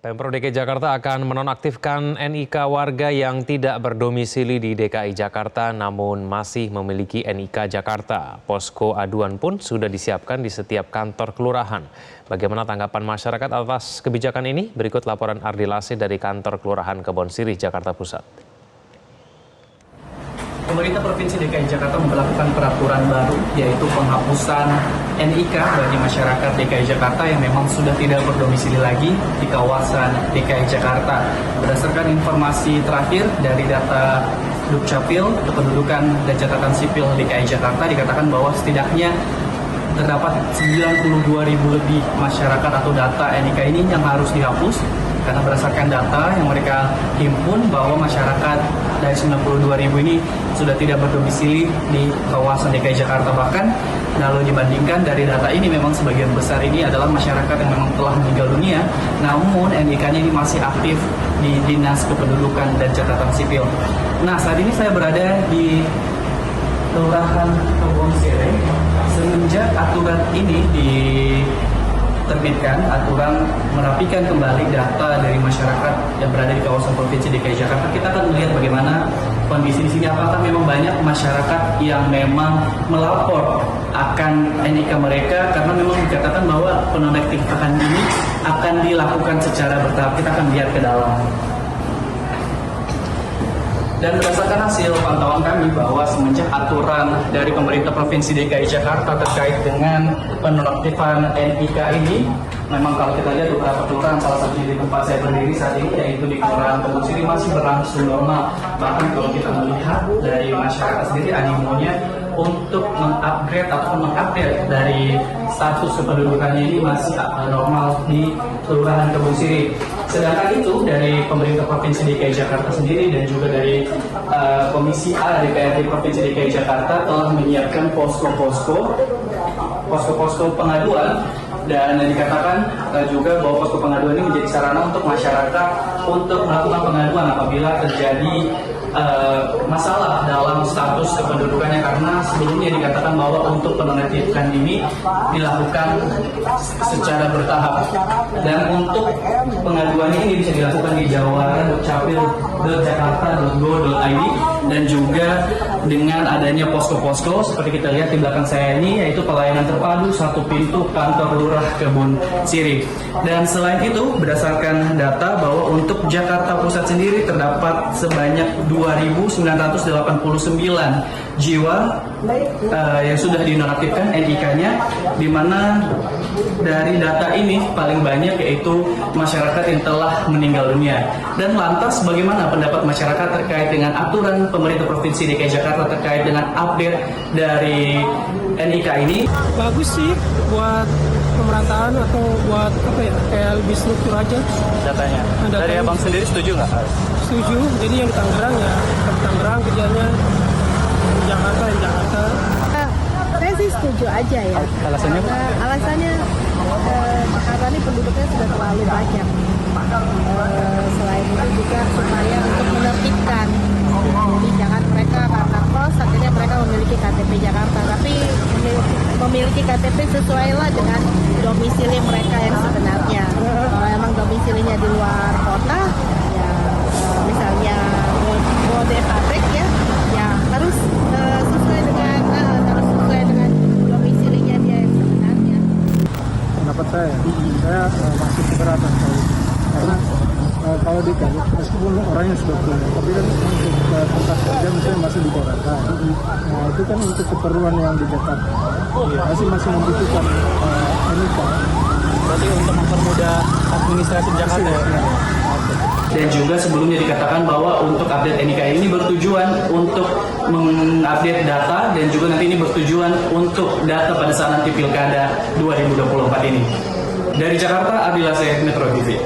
Pemprov DKI Jakarta akan menonaktifkan NIK warga yang tidak berdomisili di DKI Jakarta namun masih memiliki NIK Jakarta. Posko aduan pun sudah disiapkan di setiap kantor kelurahan. Bagaimana tanggapan masyarakat atas kebijakan ini? Berikut laporan Ardi Lase dari kantor Kelurahan Kebonsirih, Jakarta Pusat. Pemerintah Provinsi DKI Jakarta memperlakukan peraturan baru, yaitu penghapusan NIK bagi masyarakat DKI Jakarta yang memang sudah tidak berdomisili lagi di kawasan DKI Jakarta. Berdasarkan informasi terakhir dari data Dukcapil, Kependudukan dan Catatan Sipil DKI Jakarta, dikatakan bahwa setidaknya terdapat 92.000 lebih masyarakat atau data NIK ini yang harus dihapus. Karena berdasarkan data yang mereka himpun bahwa masyarakat dari 92.000 ini sudah tidak berdomisili di kawasan DKI Jakarta. Bahkan kalau dibandingkan dari data ini memang sebagian besar ini adalah masyarakat yang memang telah meninggal dunia, namun NIK-nya ini masih aktif di Dinas Kependudukan dan Catatan Sipil. Nah, saat ini saya berada di Kelurahan Kebonsirih. Semenjak aturan ini diterbitkan, aturan merapikan kembali data dari masyarakat yang berada di kawasan Provinsi DKI Jakarta, kita akan melihat bagaimana kondisi di sini. Apakah memang banyak masyarakat yang memang melapor akan NIK mereka, karena memang dikatakan bahwa penonaktifan ini akan dilakukan secara bertahap. Kita akan lihat ke dalam. Dan berdasarkan hasil pantauan kami bahwa semenjak aturan dari pemerintah Provinsi DKI Jakarta terkait dengan penonaktifan NIK ini, memang kalau kita lihat beberapa kelurahan, salah satunya di tempat saya berdiri saat ini, yaitu di Kelurahan Kebonsirih, masih berlangsung normal. Bahkan kalau kita melihat dari masyarakat sendiri, animonya untuk mengupgrade ataupun mengupdate dari status kependudukannya ini masih normal di Kelurahan Kebonsirih. Sedangkan itu dari pemerintah Provinsi DKI Jakarta sendiri dan juga dari Komisi A DPRD Provinsi DKI Jakarta telah menyiapkan posko-posko pengaduan, dan dikatakan juga bahwa posko pengaduan ini menjadi sarana untuk masyarakat untuk melakukan pengaduan apabila terjadi masalah dalam status kependudukannya, karena sebelumnya dikatakan bahwa untuk penonaktifan ini dilakukan secara bertahap, dan untuk pengaduan ini bisa dilakukan di jawara.dukcapil.jakarta.go.id, dan juga dengan adanya posko-posko seperti kita lihat di belakang saya ini, yaitu pelayanan terpadu satu pintu kantor Lurah Kebonsirih. Dan selain itu, berdasarkan data bahwa untuk Jakarta Pusat sendiri terdapat sebanyak 2.989 jiwa yang sudah dinonaktifkan NIK-nya, di mana dari data ini paling banyak yaitu masyarakat yang telah meninggal dunia. Dan lantas bagaimana pendapat masyarakat terkait dengan aturan pemerintah Provinsi DKI Jakarta terkait dengan update dari NIK ini? Bagus sih buat pemerataan atau buat apa ya, kayak lebih struktur aja Datanya. Dari abang sendiri setuju nggak? Setuju. Jadi yang di Tangerang ya di Tangerang, kerjanya di Jakarta di Jakarta. Saya sih setuju aja ya. Alasannya? Alasannya Jakarta ini penduduknya sudah terlalu banyak. Selain itu juga supaya untuk menertibkan kebijakan mereka, karena kos akhirnya mereka memiliki KTP Jakarta, tapi memiliki KTP sesuailah dengan domisili mereka yang sebenarnya. Kalau emang domisilinya di luar kota, ya misalnya Bodetabek ya harus sesuai dengan domisilinya dia yang sebenarnya. Pendapat saya masih keberatan karena kalau di Kali, meskipun orangnya sudah punya, tapi kan untuk tempat kerja misalnya masih di Jakarta. Nah itu kan untuk keperluan yang di Jakarta. Masih membutuhkan NIK. Berarti untuk mempermudah administrasi Jakarta ya? Dan juga sebelumnya dikatakan bahwa untuk update NIK ini bertujuan untuk mengupdate data, dan juga nanti ini bertujuan untuk data pada saat nanti Pilkada 2024 ini. Dari Jakarta, Ardi Lase, Metro TV.